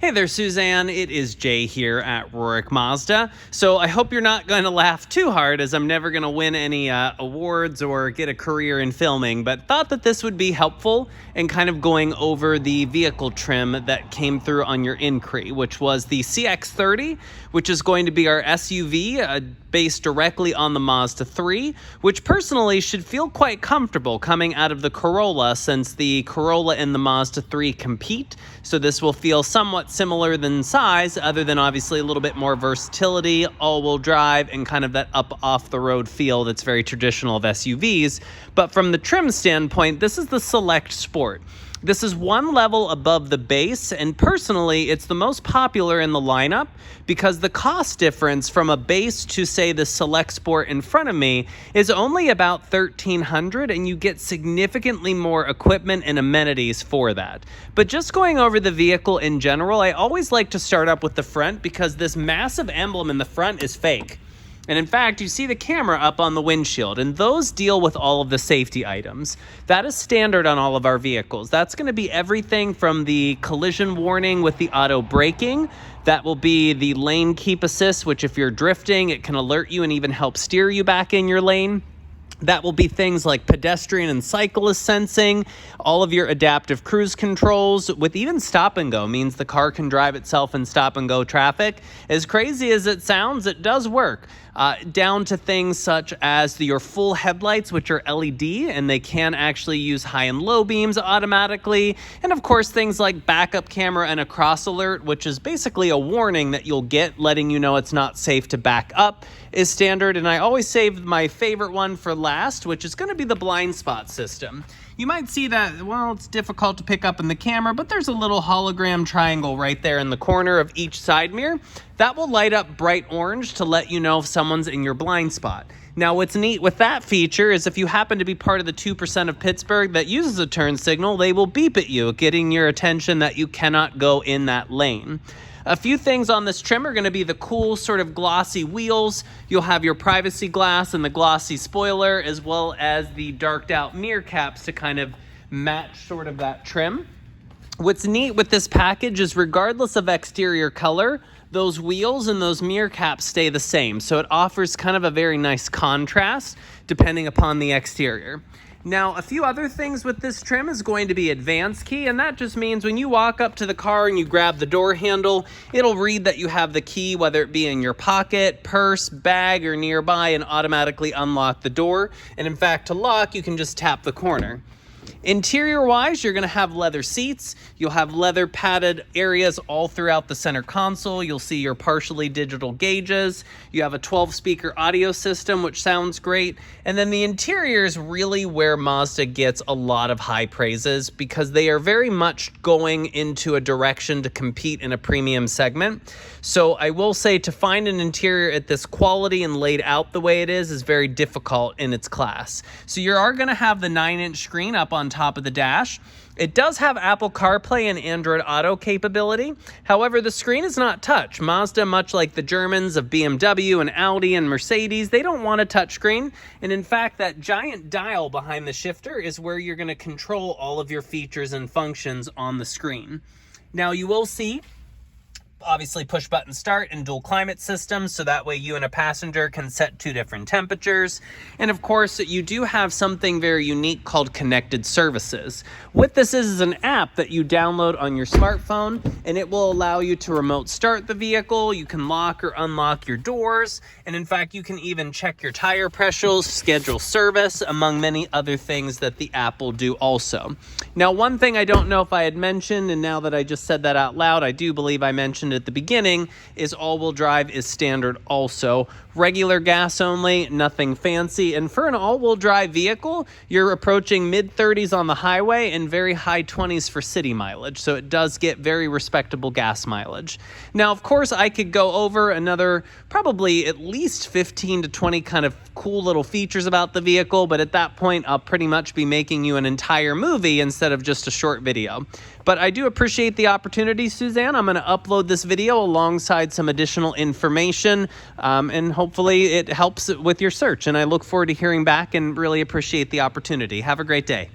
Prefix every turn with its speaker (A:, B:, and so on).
A: Hey there, Suzanne. It is Jay here at Rorik Mazda. So I hope you're not going to laugh too hard, as I'm never going to win any awards or get a career in filming, but thought that this would be helpful in kind of going over the vehicle trim that came through on your inquiry, which was the CX-30, which is going to be our SUV based directly on the Mazda 3, which personally should feel quite comfortable coming out of the Corolla, since the Corolla and the Mazda 3 compete. So this will feel somewhat similar in size, other than obviously a little bit more versatility, all-wheel drive, and kind of that up off the road feel that's very traditional of SUVs. But from the trim standpoint, this is the Select Sport. This is one level above the base, and personally, it's the most popular in the lineup because the cost difference from a base to, say, the Select Sport in front of me is only about $1,300, and you get significantly more equipment and amenities for that. But just going over the vehicle in general, I always like to start up with the front because this massive emblem in the front is fake. And in fact, you see the camera up on the windshield, and those deal with all of the safety items. That is standard on all of our vehicles. That's going to be everything from the collision warning with the auto braking. That will be the lane keep assist, which if you're drifting, it can alert you and even help steer you back in your lane. That will be things like pedestrian and cyclist sensing, all of your adaptive cruise controls, with even stop and go, means the car can drive itself in stop and go traffic. As crazy as it sounds, it does work. Down to things such as your full headlights, which are LED, and they can actually use high and low beams automatically. And of course, things like backup camera and a cross alert, which is basically a warning that you'll get letting you know it's not safe to back up, is standard. And I always save my favorite one for last, which is going to be the blind spot system. You might see that, well, it's difficult to pick up in the camera, but there's a little hologram triangle right there in the corner of each side mirror. That will light up bright orange to let you know if someone's in your blind spot. Now, what's neat with that feature is if you happen to be part of the 2% of Pittsburgh that uses a turn signal, they will beep at you, getting your attention that you cannot go in that lane. A few things on this trim are going to be the cool sort of glossy wheels. You'll have your privacy glass and the glossy spoiler, as well as the darked out mirror caps to kind of match sort of that trim. What's neat with this package is regardless of exterior color, those wheels and those mirror caps stay the same. So it offers kind of a very nice contrast depending upon the exterior. Now, a few other things with this trim is going to be advanced key, and that just means when you walk up to the car and you grab the door handle, it'll read that you have the key, whether it be in your pocket, purse, bag, or nearby, and automatically unlock the door. And in fact, to lock, you can just tap the corner. Interior-wise, you're going to have leather seats. You'll have leather padded areas all throughout the center console. You'll see your partially digital gauges. You have a 12-speaker audio system, which sounds great. And then the interior is really where Mazda gets a lot of high praises because they are very much going into a direction to compete in a premium segment. So I will say to find an interior at this quality and laid out the way it is very difficult in its class. So you are going to have the 9-inch screen up on top of the dash. It does have Apple CarPlay and Android Auto capability. However, the screen is not touch. Mazda, much like the Germans of BMW and Audi and Mercedes, they don't want a touchscreen. And in fact, that giant dial behind the shifter is where you're going to control all of your features and functions on the screen. Now, you will see obviously push button start and dual climate systems, so that way you and a passenger can set 2 different temperatures. And of course, you do have something very unique called connected services. What this is an app that you download on your smartphone, and it will allow you to remote start the vehicle. You can lock or unlock your doors, and in fact, you can even check your tire pressures, schedule service, among many other things that the app will do also. Now, one thing I don't know if I had mentioned, and now that I just said that out loud, I do believe I mentioned at the beginning, is all-wheel drive is standard also. Regular gas only, nothing fancy. And for an all-wheel drive vehicle, you're approaching mid-30s on the highway and very high 20s for city mileage. So it does get very respectable gas mileage. Now, of course, I could go over another probably at least 15 to 20 kind of cool little features about the vehicle, but at that point, I'll pretty much be making you an entire movie instead of just a short video. But I do appreciate the opportunity, Suzanne. I'm going to upload this video alongside some additional information, and hopefully it helps with your search. And I look forward to hearing back and really appreciate the opportunity. Have a great day.